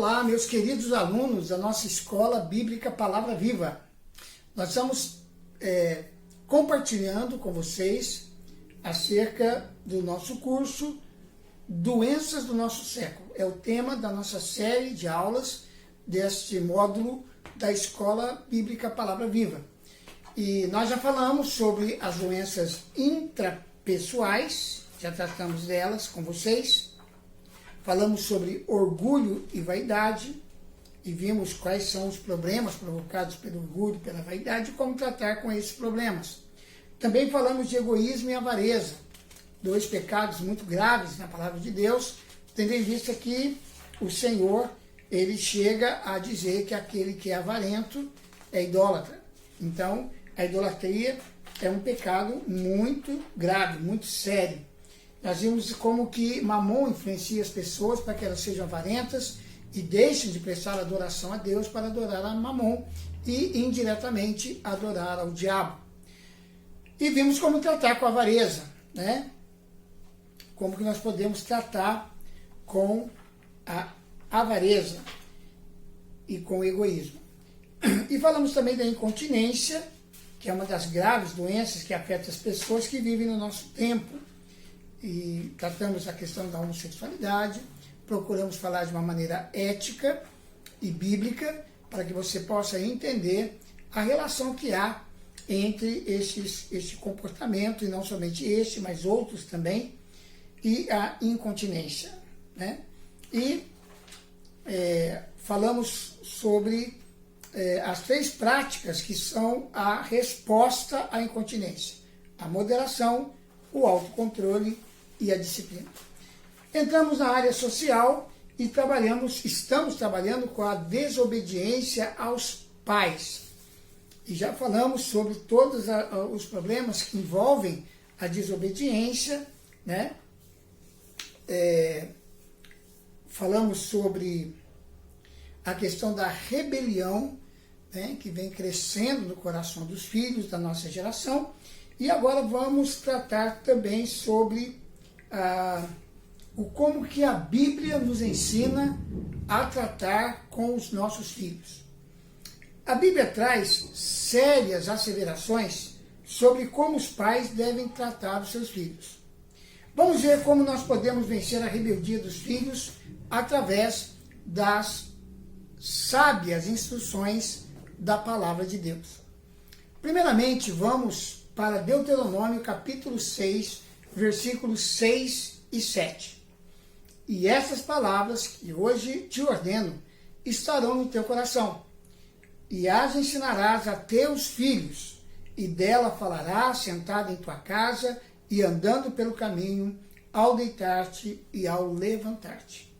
Olá, meus queridos alunos da nossa Escola Bíblica Palavra Viva. Nós estamos compartilhando com vocês acerca do nosso curso Doenças do Nosso Século. É o tema da nossa série de aulas deste módulo da Escola Bíblica Palavra Viva. E nós já falamos sobre as doenças intrapessoais, já tratamos delas com vocês. Falamos sobre orgulho e vaidade e vimos quais são os problemas provocados pelo orgulho e pela vaidade e como tratar com esses problemas. Também falamos de egoísmo e avareza, dois pecados muito graves na palavra de Deus, tendo em vista que o Senhor, ele chega a dizer que aquele que é avarento é idólatra. Então, a idolatria é um pecado muito grave, muito sério. Nós vimos como que Mamon influencia as pessoas para que elas sejam avarentas e deixem de prestar adoração a Deus para adorar a Mamon e indiretamente adorar ao diabo. E vimos como tratar com a avareza, né? Como que nós podemos tratar com a avareza e com o egoísmo. E falamos também da incontinência, que é uma das graves doenças que afeta as pessoas que vivem no nosso tempo. E tratamos a questão da homossexualidade, procuramos falar de uma maneira ética e bíblica para que você possa entender a relação que há entre este comportamento, e não somente este, mas outros também, e a incontinência, né? E falamos sobre as três práticas que são a resposta à incontinência: a moderação, o autocontrole e a disciplina. Entramos na área social e estamos trabalhando com a desobediência aos pais. E já falamos sobre todos os problemas que envolvem a desobediência, né? Falamos sobre a questão da rebelião, né, que vem crescendo no coração dos filhos da nossa geração. E agora vamos tratar também sobre como que a Bíblia nos ensina a tratar com os nossos filhos. A Bíblia traz sérias asseverações sobre como os pais devem tratar os seus filhos. Vamos ver como nós podemos vencer a rebeldia dos filhos através das sábias instruções da palavra de Deus. Primeiramente, vamos para Deuteronômio capítulo 6, versículos 6 e 7. E essas palavras que hoje te ordeno estarão no teu coração, e as ensinarás a teus filhos, e dela falarás sentado em tua casa e andando pelo caminho, ao deitar-te e ao levantar-te.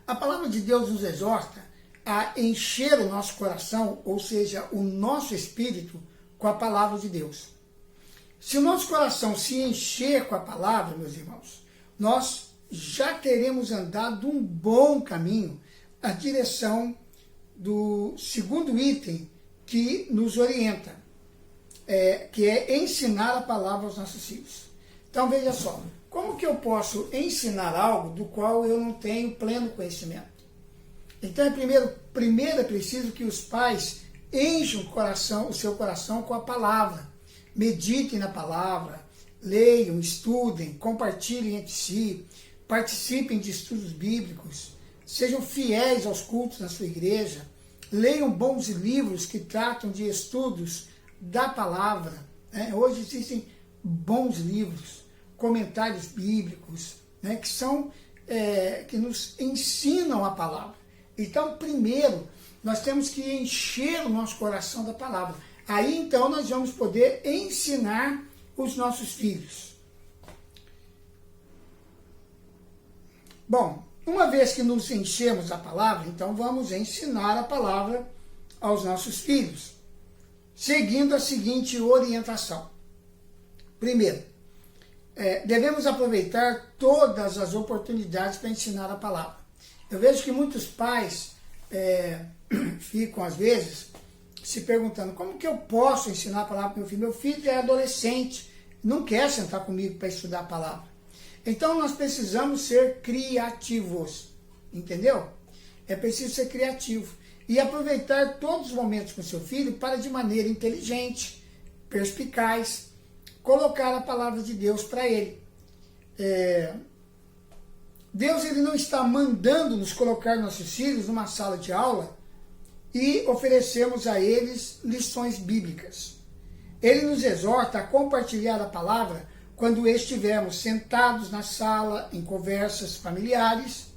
A palavra de Deus nos exorta a encher o nosso coração, ou seja, o nosso espírito, com a palavra de Deus. Se o nosso coração se encher com a palavra, meus irmãos, nós já teremos andado um bom caminho na direção do segundo item que nos orienta, que é ensinar a palavra aos nossos filhos. Então veja só, como que eu posso ensinar algo do qual eu não tenho pleno conhecimento? Então primeiro é preciso que os pais encham o seu coração com a palavra, meditem na palavra, leiam, estudem, compartilhem entre si, participem de estudos bíblicos, sejam fiéis aos cultos na sua igreja, leiam bons livros que tratam de estudos da palavra, né? Hoje existem bons livros, comentários bíblicos, né, que nos ensinam a palavra. Então, primeiro, nós temos que encher o nosso coração da palavra. Aí, então, nós vamos poder ensinar os nossos filhos. Bom, uma vez que nos enchemos da palavra, então vamos ensinar a palavra aos nossos filhos, seguindo a seguinte orientação. Primeiro, devemos aproveitar todas as oportunidades para ensinar a palavra. Eu vejo que muitos pais ficam, às vezes, se perguntando: como que eu posso ensinar a palavra para meu filho? Meu filho é adolescente, não quer sentar comigo para estudar a palavra. Então, nós precisamos ser criativos, entendeu? é preciso ser criativo e aproveitar todos os momentos com seu filho para, de maneira inteligente, perspicaz, colocar a palavra de Deus para ele. Deus, ele não está mandando nos colocar nossos filhos numa sala de aula e oferecermos a eles lições bíblicas. Ele nos exorta a compartilhar a palavra quando estivermos sentados na sala em conversas familiares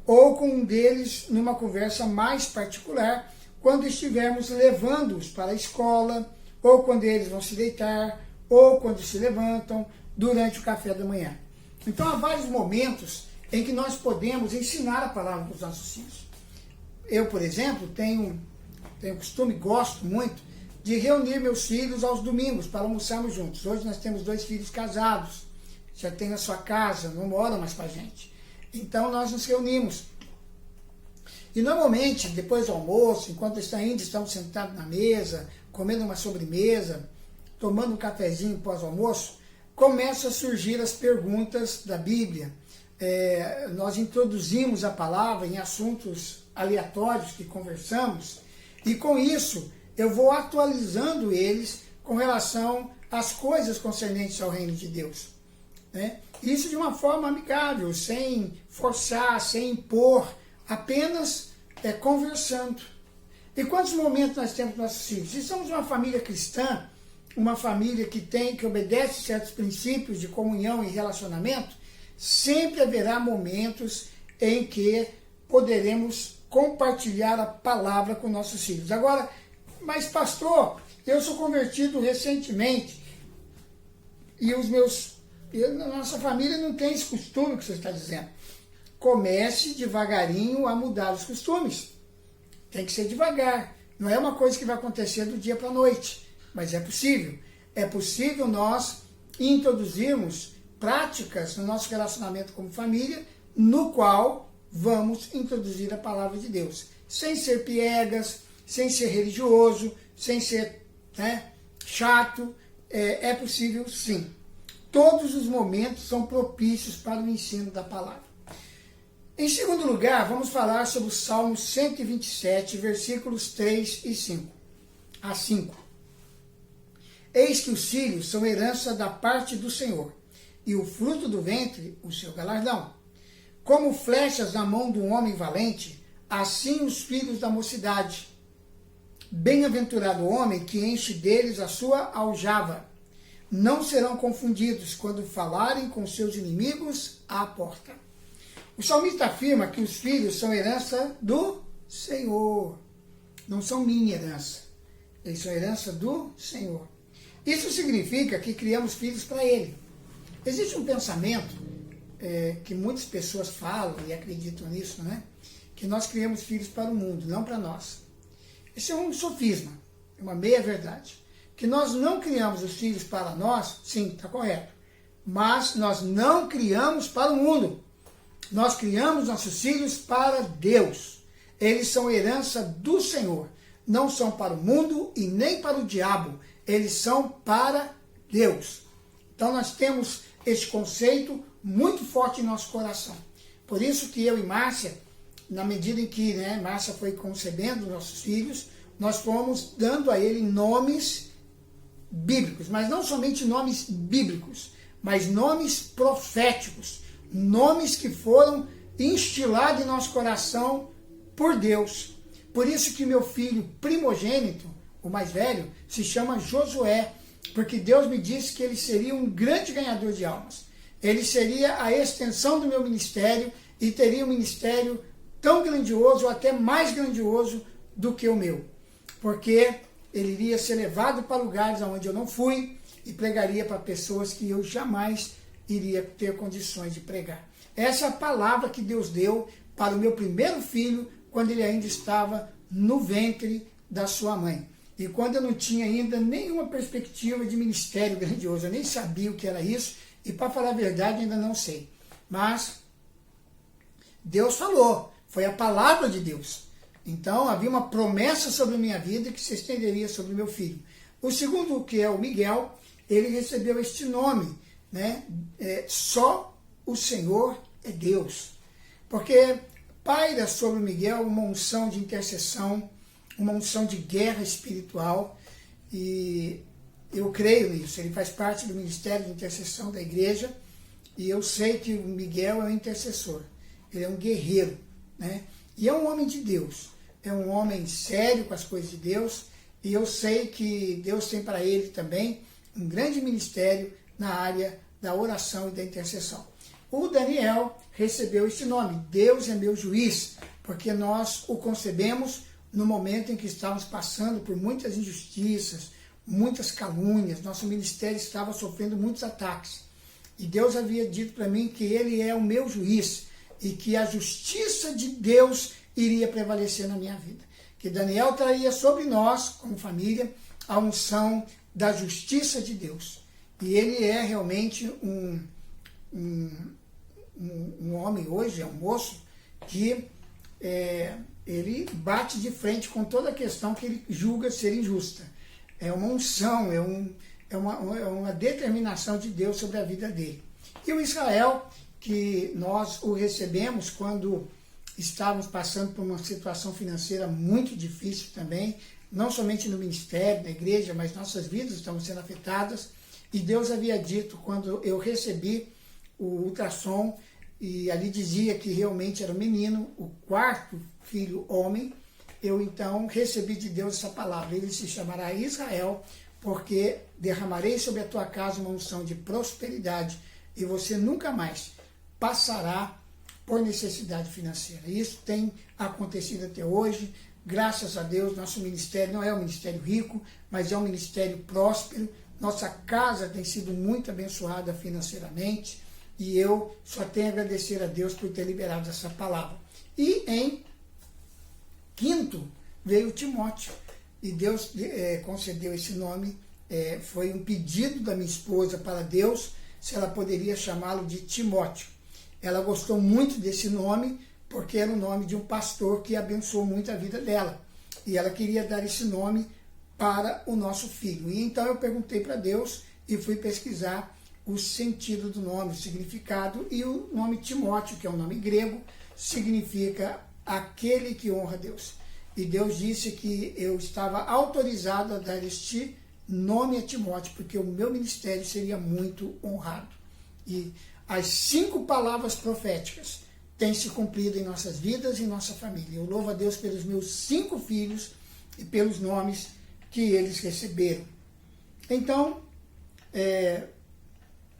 ou com um deles numa conversa mais particular, quando estivermos levando-os para a escola, ou quando eles vão se deitar, ou quando se levantam durante o café da manhã. Então há vários momentos em que nós podemos ensinar a palavra para os nossos filhos. Eu, por exemplo, tenho costume, gosto muito, de reunir meus filhos aos domingos para almoçarmos juntos. Hoje nós temos 2 filhos casados, já têm a sua casa, não moram mais com a gente. Então nós nos reunimos. E normalmente, depois do almoço, enquanto estamos sentados na mesa, comendo uma sobremesa, tomando um cafezinho pós-almoço, começam a surgir as perguntas da Bíblia. Nós introduzimos a palavra em assuntos aleatórios que conversamos, e com isso eu vou atualizando eles com relação às coisas concernentes ao reino de Deus. Isso de uma forma amigável, sem forçar, sem impor, apenas conversando. E quantos momentos nós temos com nossos filhos? Se somos uma família cristã, uma família que obedece certos princípios de comunhão e relacionamento, sempre haverá momentos em que poderemos compartilhar a palavra com nossos filhos. Agora, mas pastor, eu sou convertido recentemente e nossa família não tem esse costume que você está dizendo. Comece devagarinho a mudar os costumes. Tem que ser devagar. Não é uma coisa que vai acontecer do dia para a noite, mas é possível. É possível nós introduzirmos práticas no nosso relacionamento como família, no qual vamos introduzir a palavra de Deus. Sem ser piegas, sem ser religioso, sem ser chato. É possível sim. Todos os momentos são propícios para o ensino da palavra. Em segundo lugar, vamos falar sobre o Salmo 127, versículos 3 e 5. A 5. Eis que os filhos são herança da parte do Senhor, e o fruto do ventre, o seu galardão. Como flechas na mão de um homem valente, assim os filhos da mocidade. Bem-aventurado o homem que enche deles a sua aljava. Não serão confundidos quando falarem com seus inimigos à porta. O salmista afirma que os filhos são herança do Senhor. Não são minha herança. Eles são herança do Senhor. Isso significa que criamos filhos para Ele. Existe um pensamento que muitas pessoas falam e acreditam nisso, que nós criamos filhos para o mundo, não para nós. Esse é um sofisma, é uma meia-verdade. Que nós não criamos os filhos para nós, sim, está correto. Mas nós não criamos para o mundo. Nós criamos nossos filhos para Deus. Eles são herança do Senhor. Não são para o mundo e nem para o diabo. Eles são para Deus. Então nós temos esse conceito muito forte em nosso coração. Por isso que eu e Márcia, na medida em que Márcia foi concebendo nossos filhos, nós fomos dando a ele nomes bíblicos, mas não somente nomes bíblicos, mas nomes proféticos, nomes que foram instilados em nosso coração por Deus. Por isso que meu filho primogênito, o mais velho, se chama Josué, porque Deus me disse que ele seria um grande ganhador de almas. Ele seria a extensão do meu ministério e teria um ministério tão grandioso, ou até mais grandioso do que o meu. Porque ele iria ser levado para lugares onde eu não fui e pregaria para pessoas que eu jamais iria ter condições de pregar. Essa é a palavra que Deus deu para o meu primeiro filho, quando ele ainda estava no ventre da sua mãe. E quando eu não tinha ainda nenhuma perspectiva de ministério grandioso, eu nem sabia o que era isso, e para falar a verdade ainda não sei. Mas Deus falou, foi a palavra de Deus. Então havia uma promessa sobre a minha vida que se estenderia sobre o meu filho. O segundo, que é o Miguel, ele recebeu este nome, só o Senhor é Deus. Porque paira sobre o Miguel uma unção de intercessão, uma unção de guerra espiritual, e eu creio nisso. Ele faz parte do ministério de intercessão da igreja, e eu sei que o Miguel é um intercessor, ele é um guerreiro, né? E é um homem de Deus, é um homem sério com as coisas de Deus, e eu sei que Deus tem para ele também um grande ministério na área da oração e da intercessão. O Daniel recebeu esse nome, Deus é meu juiz, porque nós o concebemos no momento em que estávamos passando por muitas injustiças, muitas calúnias, nosso ministério estava sofrendo muitos ataques. E Deus havia dito para mim que ele é o meu juiz e que a justiça de Deus iria prevalecer na minha vida. Que Daniel traria sobre nós, como família, a unção da justiça de Deus. E ele é realmente um homem hoje, é um moço, que ele bate de frente com toda a questão que ele julga ser injusta. É uma unção, é uma determinação de Deus sobre a vida dele. E o Israel, que nós o recebemos quando estávamos passando por uma situação financeira muito difícil também, não somente no ministério, na igreja, mas nossas vidas estão sendo afetadas. E Deus havia dito, quando eu recebi o ultrassom, e ali dizia que realmente era um menino, o quarto filho homem, eu então recebi de Deus essa palavra. Ele se chamará Israel, porque derramarei sobre a tua casa uma unção de prosperidade, e você nunca mais passará por necessidade financeira. Isso tem acontecido até hoje. Graças a Deus, nosso ministério não é um ministério rico, mas é um ministério próspero. Nossa casa tem sido muito abençoada financeiramente, e eu só tenho a agradecer a Deus por ter liberado essa palavra. E em quinto veio Timóteo, e Deus concedeu esse nome. Foi um pedido da minha esposa para Deus se ela poderia chamá-lo de Timóteo. Ela gostou muito desse nome, porque era o nome de um pastor que abençoou muito a vida dela. E ela queria dar esse nome para o nosso filho. E então eu perguntei para Deus e fui pesquisar o sentido do nome, o significado, e o nome Timóteo, que é um nome grego, significa aquele que honra Deus. E Deus disse que eu estava autorizado a dar este nome a Timóteo, porque o meu ministério seria muito honrado. E as 5 palavras proféticas têm se cumprido em nossas vidas e em nossa família. Eu louvo a Deus pelos meus 5 filhos e pelos nomes que eles receberam. Então,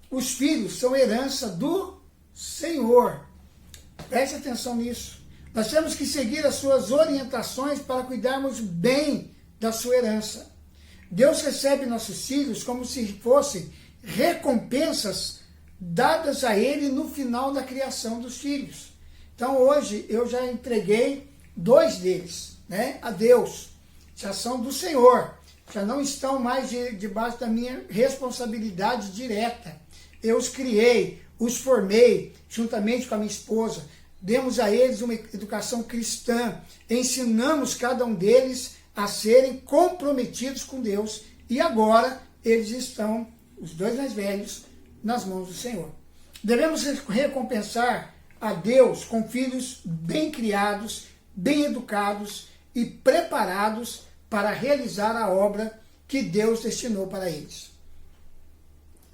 os filhos são herança do Senhor. Preste atenção nisso. Nós temos que seguir as suas orientações para cuidarmos bem da sua herança. Deus recebe nossos filhos como se fossem recompensas dadas a Ele no final da criação dos filhos. Então hoje eu já entreguei 2 deles, né, a Deus. Já são do Senhor, já não estão mais debaixo da minha responsabilidade direta. Eu os criei, os formei juntamente com a minha esposa, demos a eles uma educação cristã, ensinamos cada um deles a serem comprometidos com Deus, e agora eles estão, os 2 mais velhos, nas mãos do Senhor. Devemos recompensar a Deus com filhos bem criados, bem educados e preparados para realizar a obra que Deus destinou para eles.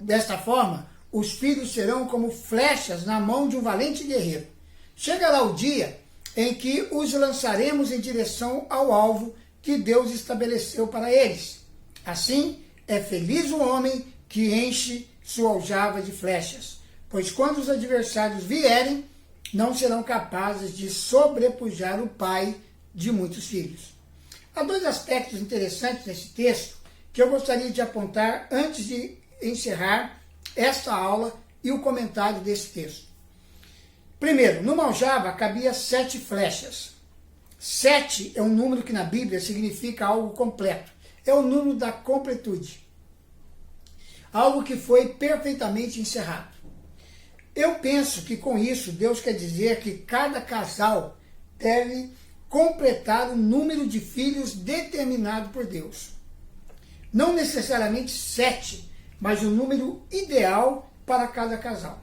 Desta forma, os filhos serão como flechas na mão de um valente guerreiro. Chegará o dia em que os lançaremos em direção ao alvo que Deus estabeleceu para eles. Assim, é feliz o homem que enche sua aljava de flechas, pois quando os adversários vierem, não serão capazes de sobrepujar o pai de muitos filhos. Há 2 aspectos interessantes nesse texto que eu gostaria de apontar antes de encerrar esta aula e o comentário desse texto. Primeiro, numa aljava cabia 7 flechas. 7 é um número que na Bíblia significa algo completo. É o número da completude. Algo que foi perfeitamente encerrado. Eu penso que com isso Deus quer dizer que cada casal deve completar um número de filhos determinado por Deus. Não necessariamente 7, mas o número ideal para cada casal.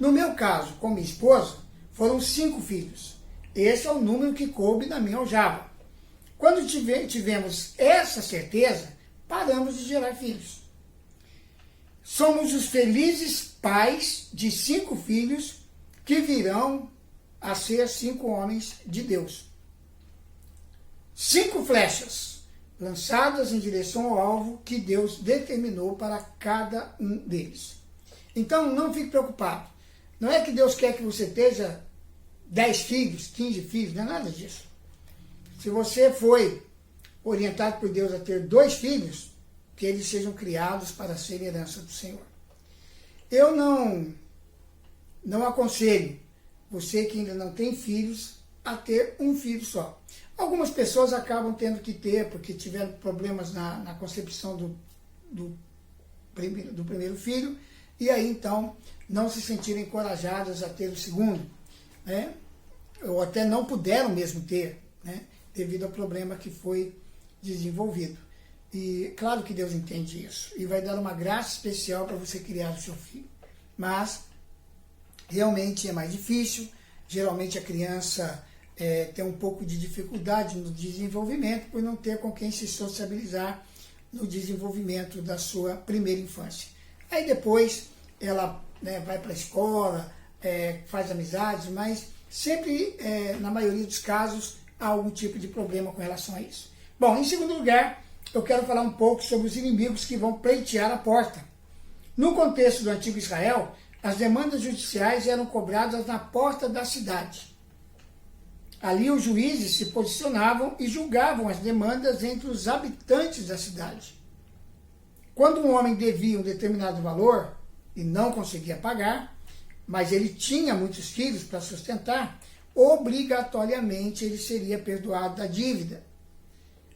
No meu caso, com minha esposa, foram 5 filhos. esse é o número que coube na minha aljava. Quando tivemos essa certeza, paramos de gerar filhos. Somos os felizes pais de 5 filhos que virão a ser 5 homens de Deus. 5 flechas lançadas em direção ao alvo que Deus determinou para cada um deles. Então não fique preocupado. Não é que Deus quer que você tenha 10 filhos, 15 filhos, não é nada disso. Se você foi orientado por Deus a ter 2 filhos, que eles sejam criados para serem herança do Senhor. Eu não aconselho você que ainda não tem filhos a ter um filho só. Algumas pessoas acabam tendo que ter, porque tiveram problemas na concepção do primeiro filho, e aí então não se sentiram encorajadas a ter o segundo, né? Ou até não puderam mesmo ter, né? Devido ao problema que foi desenvolvido. E claro que Deus entende isso, e vai dar uma graça especial para você criar o seu filho. Mas realmente é mais difícil, geralmente a criança tem um pouco de dificuldade no desenvolvimento por não ter com quem se sociabilizar no desenvolvimento da sua primeira infância. Aí depois ela vai para a escola, faz amizades, mas sempre, na maioria dos casos, há algum tipo de problema com relação a isso. Bom, em segundo lugar, eu quero falar um pouco sobre os inimigos que vão pleitear a porta. No contexto do antigo Israel, as demandas judiciais eram cobradas na porta da cidade. Ali os juízes se posicionavam e julgavam as demandas entre os habitantes da cidade. Quando um homem devia um determinado valor e não conseguia pagar, mas ele tinha muitos filhos para sustentar, obrigatoriamente ele seria perdoado da dívida.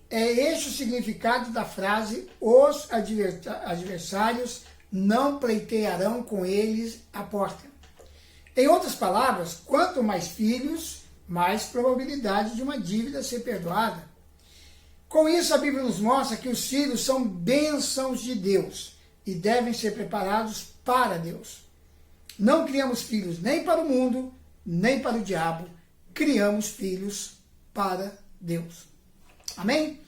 É este o significado da frase: os adversários não pleitearão com eles a porta. Em outras palavras, quanto mais filhos, mais probabilidade de uma dívida ser perdoada. Com isso, a Bíblia nos mostra que os filhos são bênçãos de Deus e devem ser preparados para Deus. Não criamos filhos nem para o mundo, nem para o diabo, criamos filhos para Deus. Amém?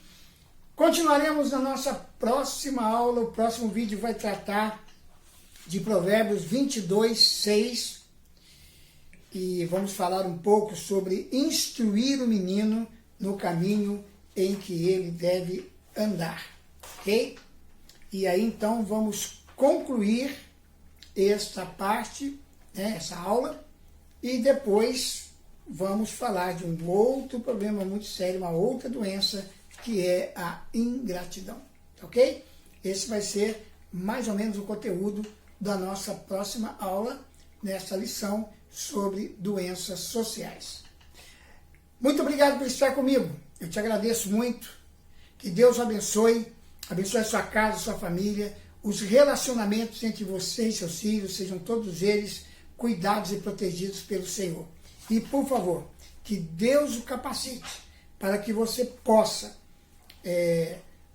Continuaremos na nossa próxima aula. O próximo vídeo vai tratar de Provérbios 22, 6. E vamos falar um pouco sobre instruir o menino no caminho em que ele deve andar. Ok? E aí então vamos concluir esta parte, essa aula, e depois vamos falar de um outro problema muito sério, uma outra doença, que é a ingratidão, ok? Esse vai ser mais ou menos o conteúdo da nossa próxima aula, nessa lição sobre doenças sociais. Muito obrigado por estar comigo, eu te agradeço muito, que Deus abençoe a sua casa, a sua família, os relacionamentos entre você e seus filhos, sejam todos eles cuidados e protegidos pelo Senhor. E, por favor, que Deus o capacite para que você possa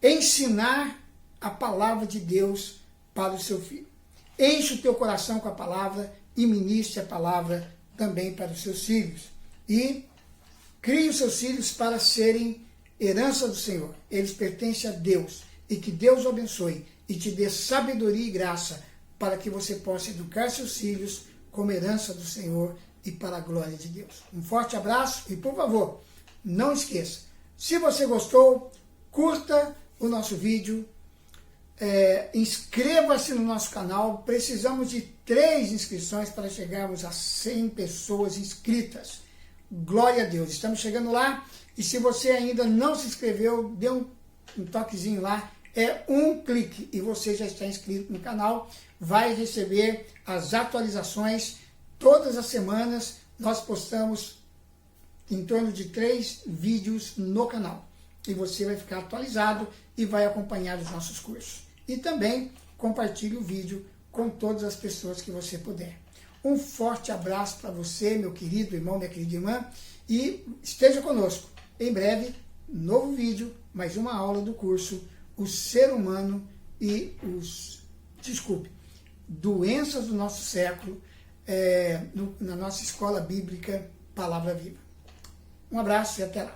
ensinar a palavra de Deus para o seu filho. Enche o teu coração com a palavra e ministre a palavra também para os seus filhos. E crie os seus filhos para serem herança do Senhor. Eles pertencem a Deus. E que Deus o abençoe e te dê sabedoria e graça para que você possa educar seus filhos como herança do Senhor e para a glória de Deus. Um forte abraço e, por favor, não esqueça, se você gostou, curta o nosso vídeo, inscreva-se no nosso canal. Precisamos de 3 inscrições para chegarmos a 100 pessoas inscritas. Glória a Deus, estamos chegando lá. E se você ainda não se inscreveu, dê um toquezinho lá, é um clique e você já está inscrito no canal, vai receber as atualizações todas as semanas. Nós postamos em torno de 3 vídeos no canal e você vai ficar atualizado e vai acompanhar os nossos cursos. E também compartilhe o vídeo com todas as pessoas que você puder. Um forte abraço para você, meu querido irmão, minha querida irmã, e esteja conosco. Em breve, novo vídeo, mais uma aula do curso O Ser Humano e Doenças do Nosso Século, na nossa escola bíblica Palavra Viva. Um abraço e até lá.